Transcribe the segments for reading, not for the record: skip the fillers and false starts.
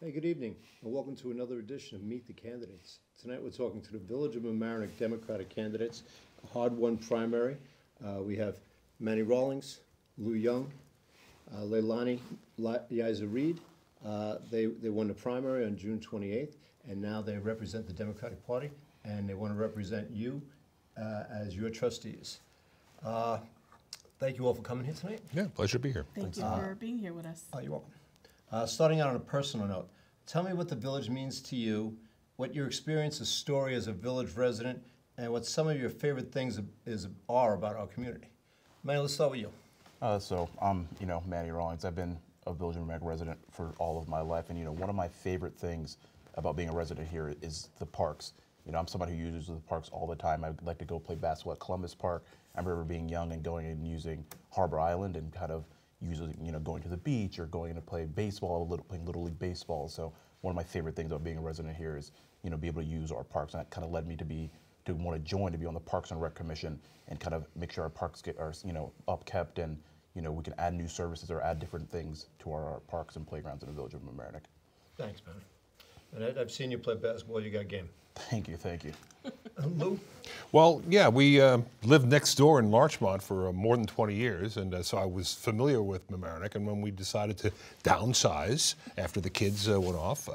Hey, good evening, and welcome to another edition of Meet the Candidates. Tonight we're talking to the Village of Mamaroneck Democratic candidates, a hard-won primary. We have Rawlings, Lou Young, Leilani, Yizar-Reid. They won the primary on June 28th, and now they represent the Democratic Party, and they want to represent you as your trustees. Thank you all for coming here tonight. Yeah, pleasure to be here. Thank you for being here with us. You're welcome. Starting out on a personal note, tell me what the village means to you, what your experience, story as a village resident, and what some of your favorite things are about our community. Emmanuel, let's start with you. So I'm, Manny Rawlings. I've been a Village of Mamaroneck resident for all of my life, and one of my favorite things about being a resident here is the parks. I'm somebody who uses the parks all the time. I like to go play basketball at Columbus Park. I remember being young and going and using Harbor Island and kind of usually, going to the beach or going to play baseball, playing Little League baseball. So one of my favorite things about being a resident here is, be able to use our parks. And that kind of led me to want to join, to be on the Parks and Rec Commission and kind of make sure our parks are, upkept and, we can add new services or add different things to our parks and playgrounds in the Village of Mamaroneck. Thanks, man. And I've seen you play basketball. You got game. Thank you, thank you. Lou? Well, yeah, we lived next door in Larchmont for more than 20 years, and so I was familiar with Mamaroneck. And when we decided to downsize after the kids went off,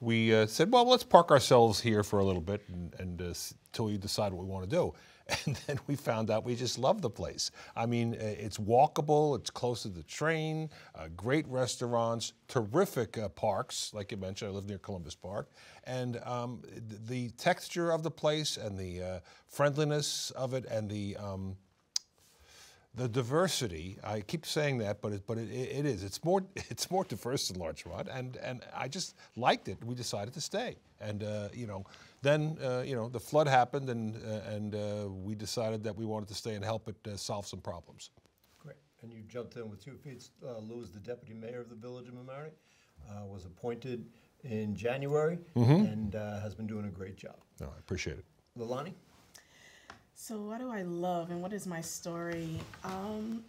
we said, well, let's park ourselves here for a little bit until we decide what we want to do. And then we found out we just love the place. I mean, it's walkable, it's close to the train, great restaurants, terrific parks, like you mentioned. I live near Columbus Park. And the texture of the place and the friendliness of it and the diversity, I keep saying that, but it is. It's more diverse than Larchmont, and I just liked it. We decided to stay, and then the flood happened, and we decided that we wanted to stay and help it solve some problems. Great. And you jumped in with 2 feet. Lou is the deputy mayor of the Village of Mamaroneck, was appointed in January, and has been doing a great job. No, I appreciate it. Leilani? So what do I love and what is my story?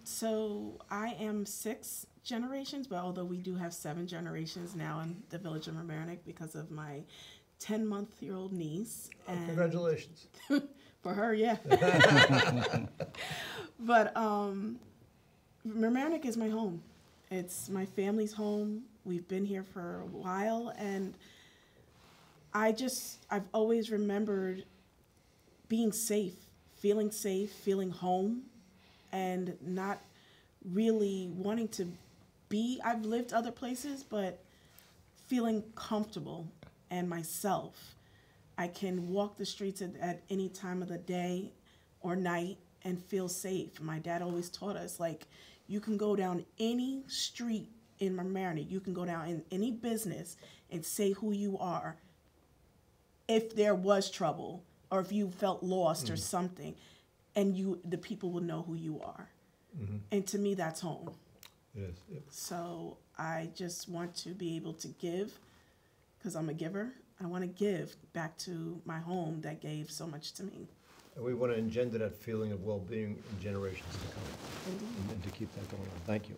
So I am 6 generations, but although we do have 7 generations now in the Village of Mamaroneck because of my 10-month-old niece. And Congratulations. For her, yeah. But Mamaroneck is my home. It's my family's home. We've been here for a while, and I've always remembered being safe, feeling home, and not really wanting to be. I've lived other places, but feeling comfortable and myself. I can walk the streets at any time of the day or night and feel safe. My dad always taught us, you can go down any street in Mamaroneck, you can go down in any business and say who you are if there was trouble or if you felt lost or something, and the people will know who you are. And to me, that's home. Yes. So I just want to be able to give, because I'm a giver. I want to give back to my home that gave so much to me. And we want to engender that feeling of well-being in generations to come, and to keep that going on. Thank you.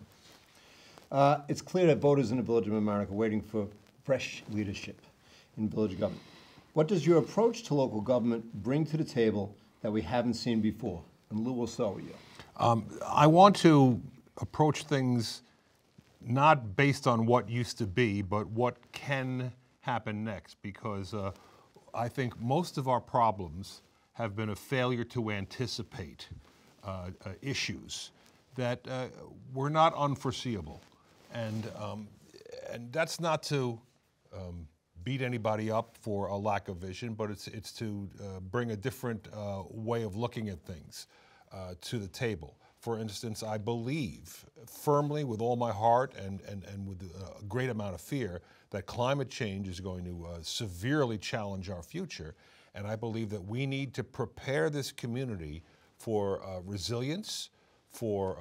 It's clear that voters in the Village of Mamaroneck are waiting for fresh leadership in village government. What does your approach to local government bring to the table that we haven't seen before? And Lou, we'll start with you. I want to approach things not based on what used to be, but what can happen next, because I think most of our problems have been a failure to anticipate issues that were not unforeseeable. And that's not to beat anybody up for a lack of vision, but it's to bring a different way of looking at things to the table. For instance, I believe firmly with all my heart and with a great amount of fear that climate change is going to severely challenge our future. And I believe that we need to prepare this community for resilience, for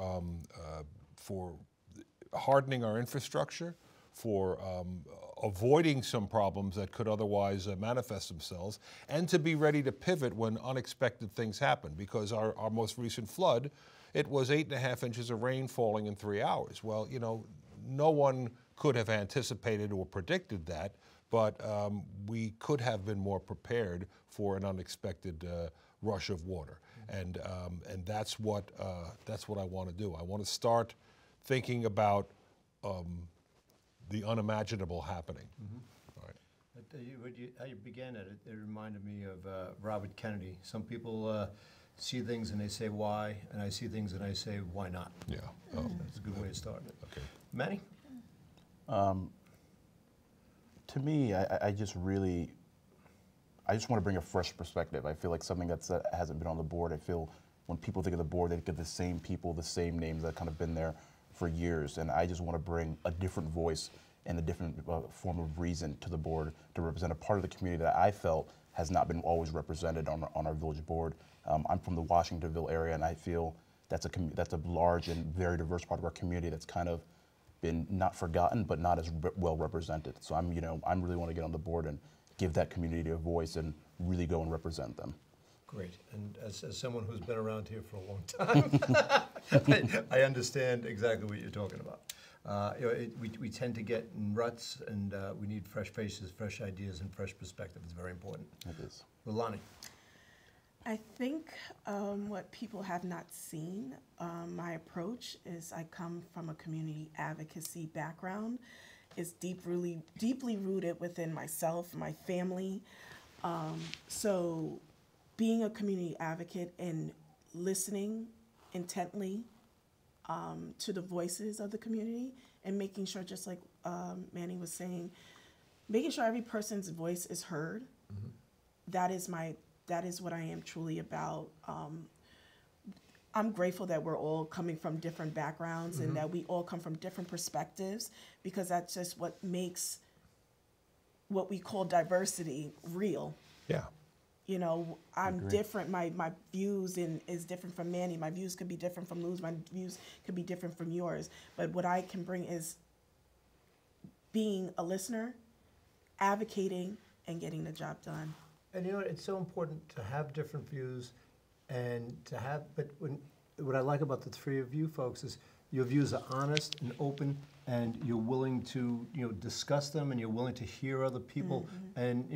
hardening our infrastructure, for avoiding some problems that could otherwise manifest themselves, and to be ready to pivot when unexpected things happen. Because our most recent flood, it was 8.5 inches of rain falling in 3 hours. Well, no one could have anticipated or predicted that, but we could have been more prepared for an unexpected rush of water, and that's what I want to do. I want to start thinking about the unimaginable happening. All right. How you began it reminded me of Robert Kennedy. Some people see things and they say why, and I see things and I say why not. Yeah. That's a good way of starting it. Okay. Manny? To me, I just want to bring a fresh perspective. I feel like something that hasn't been on the board. I feel when people think of the board, they think of the same people, the same names that kind of been there for years. And I just want to bring a different voice and a different form of reason to the board to represent a part of the community that I felt has not been always represented on our village board. I'm from the Washingtonville area, and I feel that's a large and very diverse part of our community that's kind of been not forgotten, but not as well represented. So I'm really want to get on the board and give that community a voice and really go and represent them. Great. And as someone who's been around here for a long time, I understand exactly what you're talking about. We tend to get in ruts, and we need fresh faces, fresh ideas, and fresh perspective. It's very important. It is. Leilani. I think what people have not seen, my approach is I come from a community advocacy background. It's deeply rooted within myself, my family. So being a community advocate and listening intently to the voices of the community and making sure, just like Manny was saying, making sure every person's voice is heard. Mm-hmm. That is what I am truly about. I'm grateful that we're all coming from different backgrounds, mm-hmm. and that we all come from different perspectives, because that's just what makes what we call diversity real. Yeah. You know, I'm different. My views is different from Manny. My views could be different from Lou's. My views could be different from yours. But what I can bring is being a listener, advocating, and getting the job done. And you know what, it's so important to have different views and to have, but what I like about the three of you folks is your views are honest and open, and you're willing to, discuss them, and you're willing to hear other people, mm-hmm. and,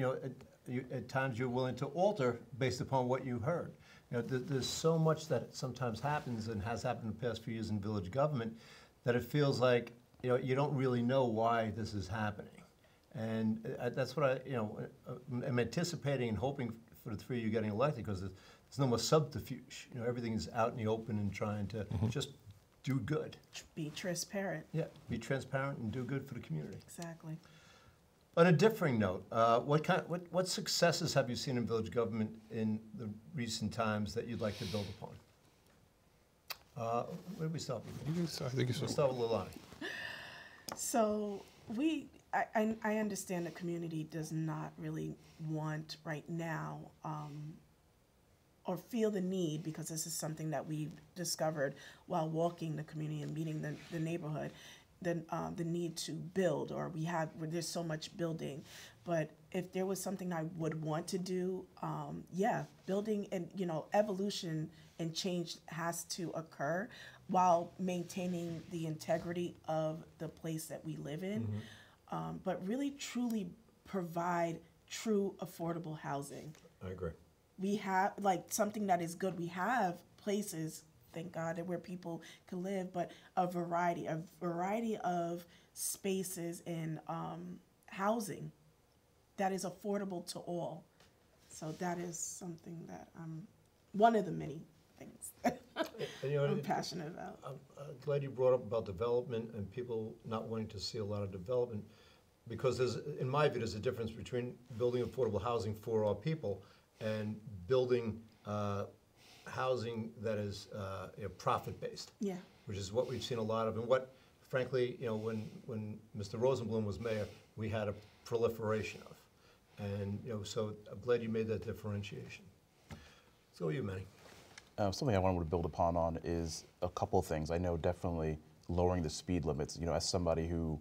at times you're willing to alter based upon what you heard. There's so much that sometimes happens and has happened in the past few years in village government that it feels like, you don't really know why this is happening. And that's what I'm anticipating and hoping for the three of you getting elected, because there's no more subterfuge. Everything is out in the open and trying to mm-hmm. just do good. Be transparent. Yeah, be transparent and do good for the community. Exactly. On a differing note, what successes have you seen in village government in the recent times that you'd like to build upon? Where do we start with? I think you We'll start with Leilani. So I understand the community does not really want right now or feel the need, because this is something that we've discovered while walking the community and meeting the neighborhood, the need to build, or there's so much building. But if there was something I would want to do, building and evolution and change has to occur while maintaining the integrity of the place that we live in. Mm-hmm. But really truly provide true affordable housing. I agree. We have something that is good. We have places, thank God, where people can live, but a variety of spaces and housing that is affordable to all. So that is something that one of the many things that I'm passionate about. I'm glad you brought up about development and people not wanting to see a lot of development, because in my view, there's a difference between building affordable housing for our people and building housing that is profit-based. Yeah. Which is what we've seen a lot of, and what, frankly, when Mr. Rosenblum was mayor, we had a proliferation of, and so I'm glad you made that differentiation. So you, Manny. Something I wanted to build upon is a couple of things. I know definitely lowering the speed limits. As somebody who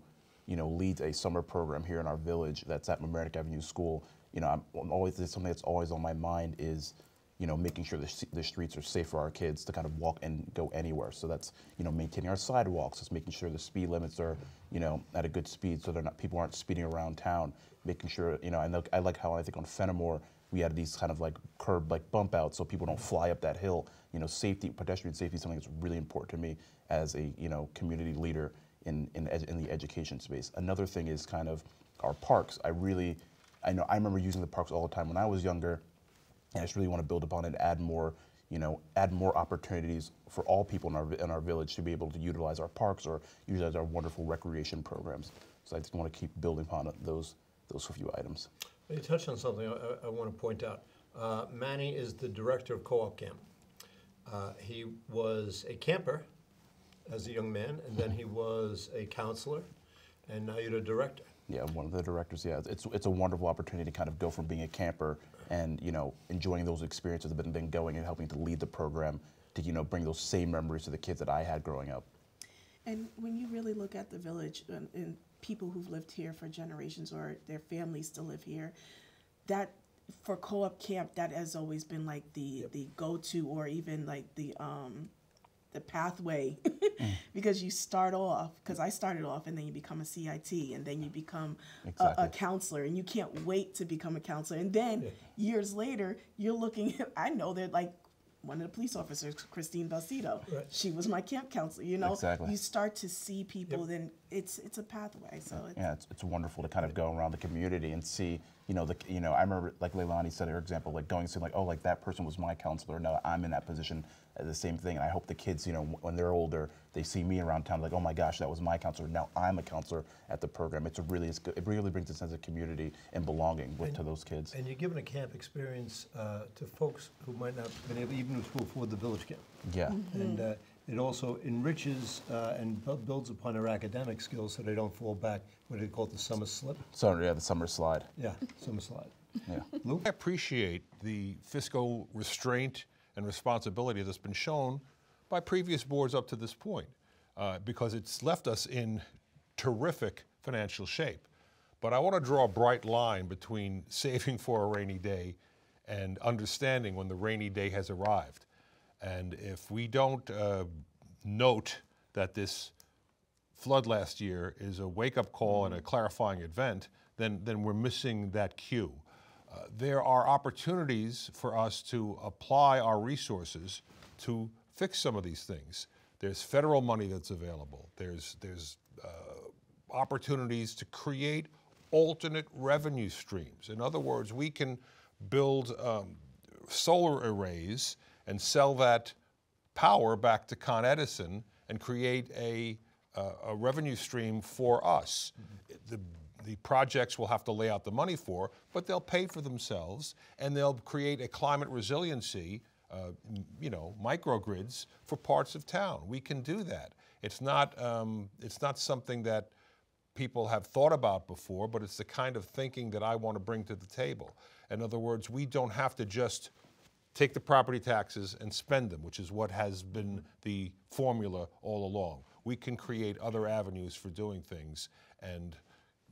leads a summer program here in our village that's at Mamaroneck Avenue School, something that's always on my mind is making sure the streets are safe for our kids to kind of walk and go anywhere. So that's, maintaining our sidewalks, it's making sure the speed limits are, at a good speed so people aren't speeding around town, making sure, I like how I think on Fenimore, we had these kind of like curb like bump outs so people don't fly up that hill. Safety, pedestrian safety is something that's really important to me as a, community leader in the education space. Another thing is kind of our parks. I remember using the parks all the time when I was younger. And I just really want to build upon it, add more opportunities for all people in our village to be able to utilize our parks or utilize our wonderful recreation programs. So I just want to keep building upon those few items. You touched on something I want to point out. Manny is the director of Co-op Camp. He was a camper as a young man, and then he was a counselor, and now you're the director. Yeah, one of the directors. Yeah, it's a wonderful opportunity to kind of go from being a camper and enjoying those experiences that have been going and helping to lead the program to bring those same memories to the kids that I had growing up. And when you really look at the village and people who've lived here for generations or their families still live here, that for Co-op Camp, that has always been like the go-to or even like the pathway because you start off, because I started off and then you become a CIT and then you become a counselor and you can't wait to become a counselor. And then years later, you're looking at, I know that like one of the police officers, Christine Balsito, she was my camp counselor, You start to see people, then it's a pathway. So it's wonderful to kind of go around the community and see, I remember like Leilani said her example, like going to like, oh, like that person was my counselor, now I'm in that position, the same thing. And I hope the kids, when they're older, they see me around town, like, oh my gosh, that was my counselor, now I'm a counselor at the program. It's good. It really brings a sense of community and belonging to those kids. And you're giving a camp experience to folks who might not have been able even to afford the village camp. Yeah. Mm-hmm. And it also enriches and builds upon their academic skills so they don't fall back, what do they call it, the summer slip? So, yeah, the summer slide. Yeah, summer slide. Yeah. Lou? I appreciate the fiscal restraint and responsibility that's been shown by previous boards up to this point because it's left us in terrific financial shape. But I want to draw a bright line between saving for a rainy day and understanding when the rainy day has arrived. And if we don't note that this flood last year is a wake-up call and a clarifying event, then we're missing that cue. There are opportunities for us to apply our resources to fix some of these things. There's federal money that's available. There's opportunities to create alternate revenue streams. In other words, we can build solar arrays and sell that power back to Con Edison and create a revenue stream for us. The projects will have to lay out the money for, but they'll pay for themselves, and they'll create a climate resiliency, microgrids for parts of town. We can do that. It's not something that people have thought about before, but it's the kind of thinking that I want to bring to the table. In other words, we don't have to just take the property taxes and spend them, which is what has been the formula all along. We can create other avenues for doing things and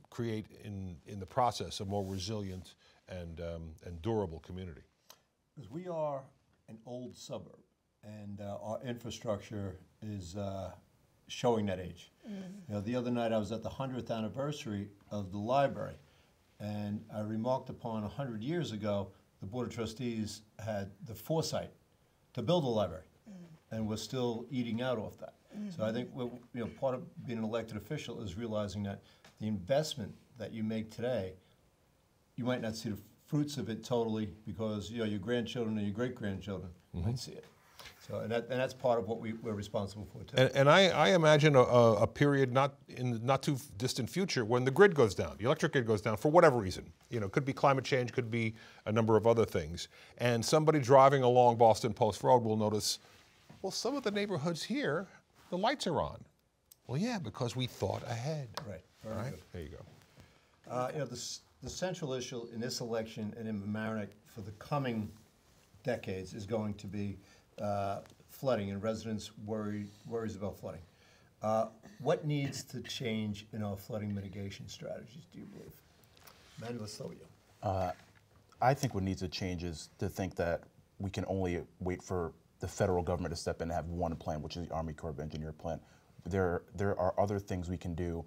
create in the process a more resilient and durable community. Because we are an old suburb, and our infrastructure is showing that age. The other night I was at the 100th anniversary of the library, and I remarked upon 100 years ago, the Board of Trustees had the foresight to build a library, and we're still eating out off that. So I think part of being an elected official is realizing that the investment that you make today, you might not see the fruits of it totally because your grandchildren or your great-grandchildren might see it. So and that's part of what we're responsible for too. And I imagine a period in the not too distant future when the grid goes down, the electric grid goes down for whatever reason. It could be climate change, could be a number of other things. And somebody driving along Boston Post Road will notice, well, some of the neighborhoods here, the lights are on. Well, yeah, because we thought ahead. Right. All right. There you go. The central issue in this election and in Mamaroneck for the coming decades is going to be flooding, and residents worries about flooding. What needs to change in our flooding mitigation strategies, do you believe? Emmanuel, let's start with you. I think what needs to change is to think that we can only wait for the federal government to step in and have one plan, which is the Army Corps of Engineer plan. There are other things we can do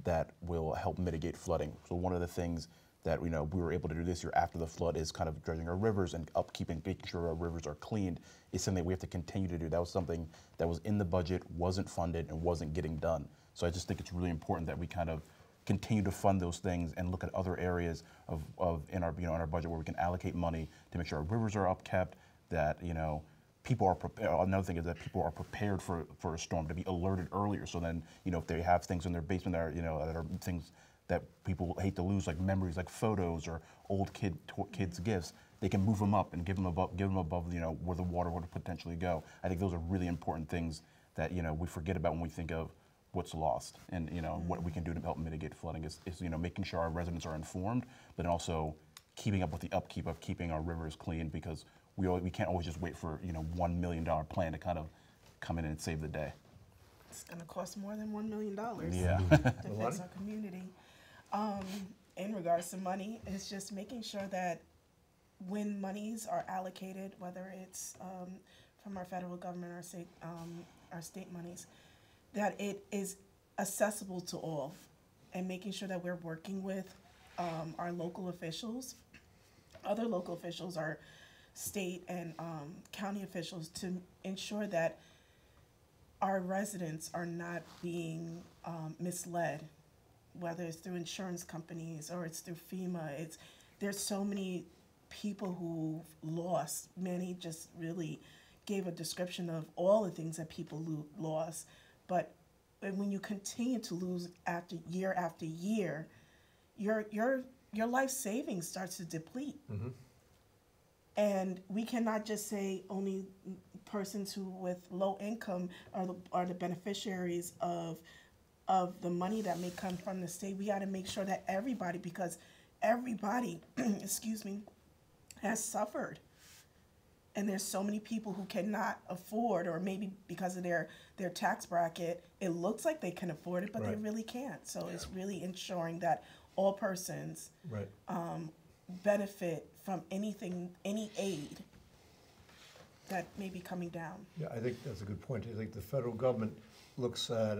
that will help mitigate flooding. So one of the things that we were able to do this year after the flood is kind of dredging our rivers and upkeep and making sure our rivers are cleaned is something we have to continue to do. That was something that was in the budget, wasn't funded, and wasn't getting done. So I just think it's really important that we kind of continue to fund those things and look at other areas in our in our budget where we can allocate money to make sure our rivers are upkept, that people are prepared. Another thing is that people are prepared for a storm, to be alerted earlier. So then, if they have things in their basement that are, that are things that people hate to lose, like memories, like photos or old kids' gifts, they can move them up and give them above, where the water would potentially go. I think those are really important things that we forget about when we think of what's lost, and what we can do to help mitigate flooding is making sure our residents are informed, but also keeping up with the upkeep of keeping our rivers clean, because we can't always just wait for $1 million plan to kind of come in and save the day. It's going to cost more than $1 million Yeah. to fix our community. In regards to money, it's just making sure that when monies are allocated, whether it's from our federal government or our state monies, that it is accessible to all, and making sure that we're working with our local officials, other local officials, our state and county officials, to ensure that our residents are not being misled, whether it's through insurance companies or it's through FEMA. There's so many people who've lost. Manny just really gave a description of all the things that people lost. But when you continue to lose after year, your life savings starts to deplete. Mm-hmm. And we cannot just say only persons who with low income are the beneficiaries of the money that may come from the state. We got to make sure that everybody, because everybody, excuse me, has suffered. And there's so many people who cannot afford, or maybe because of their tax bracket, it looks like they can afford it, but they really can't. So it's really ensuring that all persons benefit from any aid that may be coming down. Yeah, I think that's a good point. I think the federal government looks at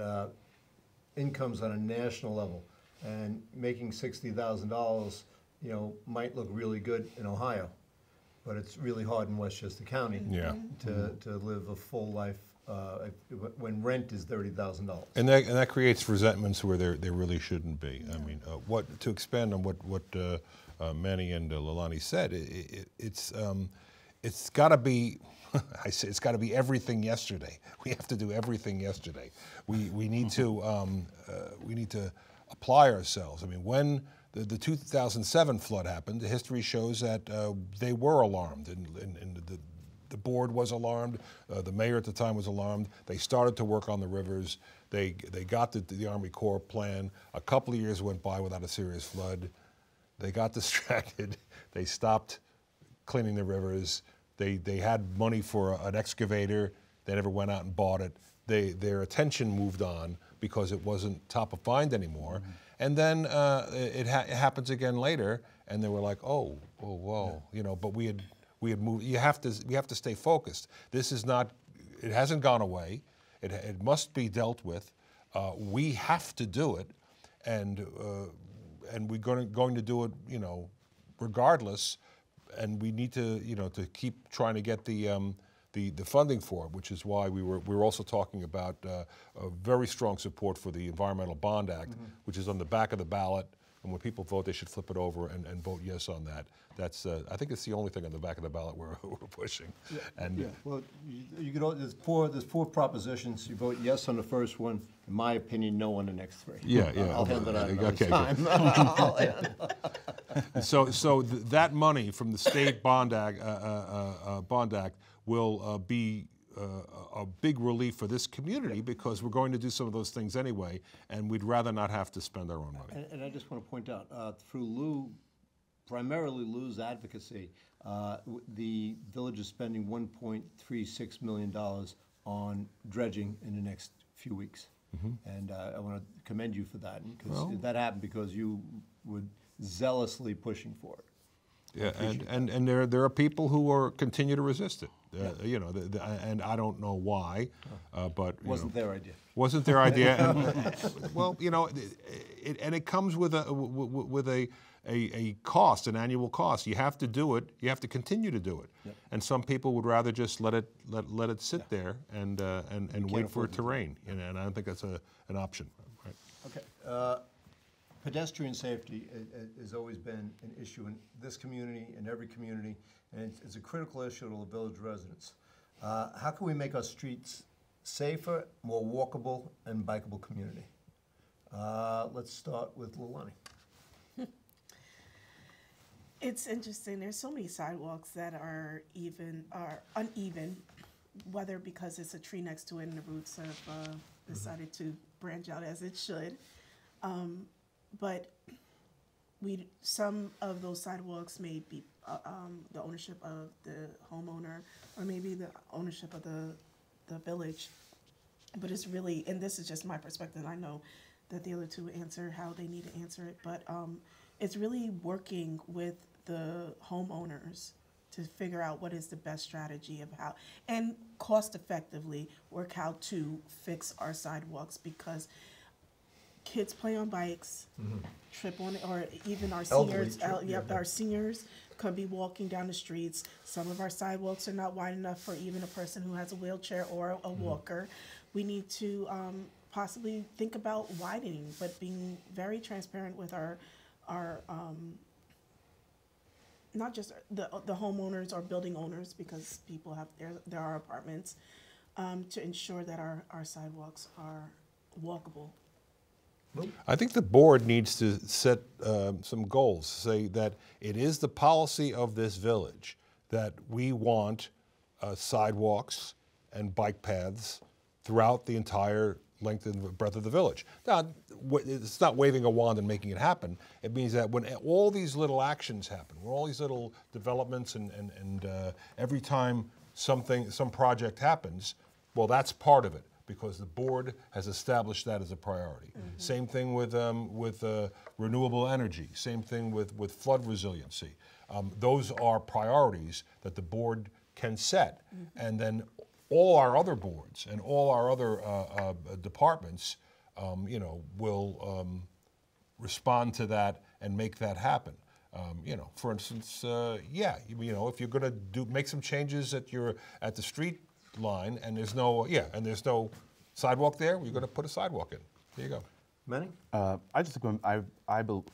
incomes on a national level, and making $60,000, might look really good in Ohio, but it's really hard in Westchester County to live a full life when rent is $30,000. And that creates resentments where there really shouldn't be. Yeah. I mean, to expand on what Manny and Leilani said, it's got to be. I say it's got to be everything yesterday. We have to do everything yesterday. We need to apply ourselves. I mean, when the 2007 flood happened, the history shows that they were alarmed, and the board was alarmed. The mayor at the time was alarmed. They started to work on the rivers. They got the Army Corps plan. A couple of years went by without a serious flood. They got distracted. They stopped cleaning the rivers. They had money for an excavator. They never went out and bought it. Their attention moved on because it wasn't top of mind anymore. Mm-hmm. And then it happens again later, and they were like, oh, whoa, but we had moved. We have to stay focused. This is not. It hasn't gone away. It must be dealt with. We have to do it, and we're going to do it, regardless. And we need to, to keep trying to get the funding for it, which is why we were also talking about a very strong support for the Environmental Bond Act, mm-hmm. which is on the back of the ballot. And when people vote, they should flip it over and vote yes on that. That's I think it's the only thing on the back of the ballot we're pushing. Yeah. And well, you could. There's four propositions. You vote yes on the first one. In my opinion, no on the next three. Yeah. I'll handle that another time. So that money from the state bond act will be a big relief for this community, because we're going to do some of those things anyway, and we'd rather not have to spend our own money. And I just want to point out, through primarily Lou's advocacy, the village is spending $1.36 million on dredging in the next few weeks. Mm-hmm. And I want to commend you for that, because that happened because you were zealously pushing for it. Yeah, and there are people who continue to resist it. You know, and I don't know why, but Wasn't their idea. Wasn't their idea. And, well, you know, it comes with a cost, an annual cost. You have to do it. You have to continue to do it. Yep. And some people would rather just let it sit there and wait for it to rain. And I don't think that's an option. Right? Okay. Pedestrian safety has always been an issue in this community, in every community, and it's a critical issue to the village residents. How can we make our streets safer, more walkable, and bikeable community? Let's start with Leilani. It's interesting. There's so many sidewalks that are uneven, whether because it's a tree next to it and the roots have decided to branch out as it should. But some of those sidewalks may be the ownership of the homeowner, or maybe the ownership of the village. But it's really, and this is just my perspective, I know that the other two answer how they need to answer it, but it's really working with the homeowners to figure out what is the best strategy of how, and cost effectively work how to fix our sidewalks, because kids play on bikes, trip on it, or even our seniors. Our seniors could be walking down the streets. Some of our sidewalks are not wide enough for even a person who has a wheelchair or a walker. We need to possibly think about widening, but being very transparent with our not just the homeowners or building owners, because people have there are apartments, to ensure that our sidewalks are walkable. I think the board needs to set some goals, say that it is the policy of this village that we want sidewalks and bike paths throughout the entire length and breadth of the village. Now, it's not waving a wand and making it happen. It means that when all these little actions happen, when all these little developments and every time some project happens, well, that's part of it, because the board has established that as a priority. Same thing with renewable energy. Same thing with flood resiliency. Those are priorities that the board can set, and then all our other boards and all our other departments, you know, will respond to that and make that happen. You know, for instance, yeah, you know, if you're going to make some changes at the street line and there's no sidewalk there, you're going to put a sidewalk in. There you go. Manny? I just think I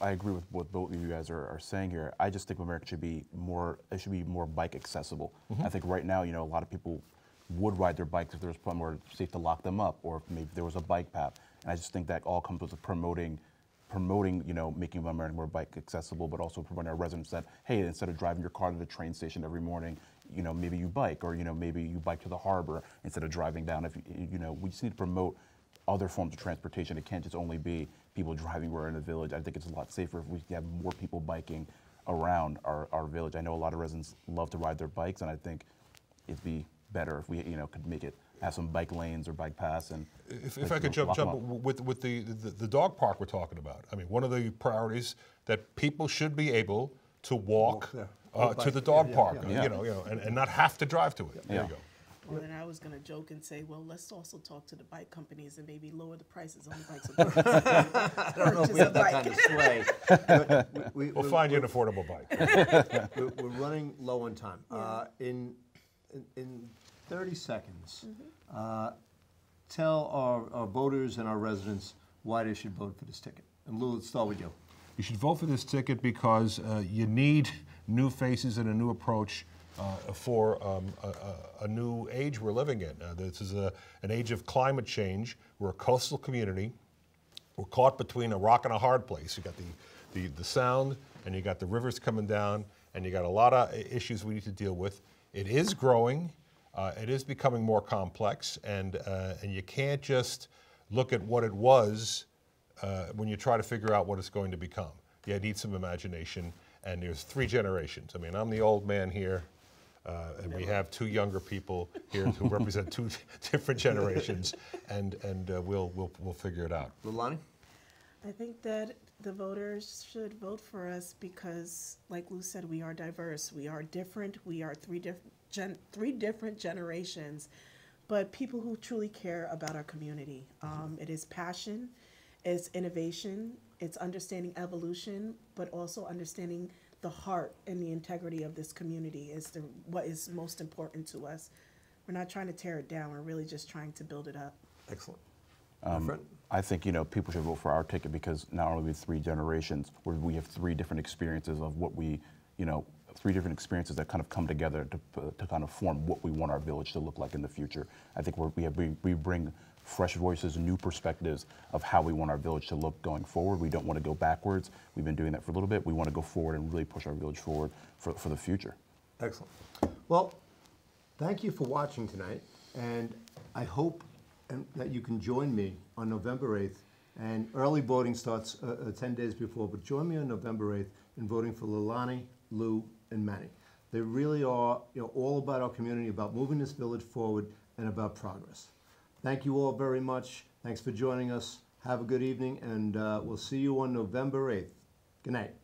agree with what both of you guys are saying here. I just think America should be more bike accessible. I think right now, you know, a lot of people would ride their bikes if there was somewhere safe to lock them up, or if maybe there was a bike path. And I just think that all comes with promoting, you know, making America more bike accessible, but also promoting our residents that, hey, instead of driving your car to the train station every morning, you know, maybe you bike, or, you know, maybe you bike to the harbor instead of driving down. If you know, we just need to promote other forms of transportation. It can't just only be people driving where in the village. I think it's a lot safer if we have more people biking around our village. I know a lot of residents love to ride their bikes, and I think it'd be better if we, you know, could make it, have some bike lanes or bike paths. And if I could jump with the dog park we're talking about. I mean, one of the priorities that people should be able to walk to the dog park, you know, and not have to drive to it. There you go. Well, then I was going to joke and say, well, let's also talk to the bike companies and maybe lower the prices on the bikes. I don't know if we have that kind of sway. But we'll find you an affordable bike. We're running low on time. In 30 seconds, tell our voters and our residents why they should vote for this ticket. And Lou, let's start with you. You should vote for this ticket because you need new faces and a new approach for a new age we're living in. This is an age of climate change. We're a coastal community. We're caught between a rock and a hard place. You got the sound, and you got the rivers coming down, and you got a lot of issues we need to deal with. It is growing. It is becoming more complex, and you can't just look at what it was when you try to figure out what it's going to become. You need some imagination, and there's 3 generations. I mean, I'm the old man here. And we have 2 younger people here who represent 2 different generations, and we'll figure it out. Leilani? I think that The voters should vote for us because, like Lou said, we are diverse. We are different. We are three different generations, but people who truly care about our community. It is passion, it's innovation, it's understanding evolution, but also understanding the heart and the integrity of this community is what is most important to us. We're not trying to tear it down. We're really just trying to build it up. Excellent. My friend? I think people should vote for our ticket because not only we have three generations, where we have three different experiences of what we, three different experiences that kind of come together to kind of form what we want our village to look like in the future. I think we bring fresh voices, new perspectives of how we want our village to look going forward. We don't want to go backwards. We've been doing that for a little bit. We want to go forward and really push our village forward for the future. Excellent. Well, thank you for watching tonight, and I hope that you can join me on November 8th, and early voting starts 10 days before, but join me on November 8th in voting for Leilani, Lou, and Manny. They really are all about our community, about moving this village forward, and about progress. Thank you all very much. Thanks for joining us. Have a good evening, and we'll see you on November 8th. Good night.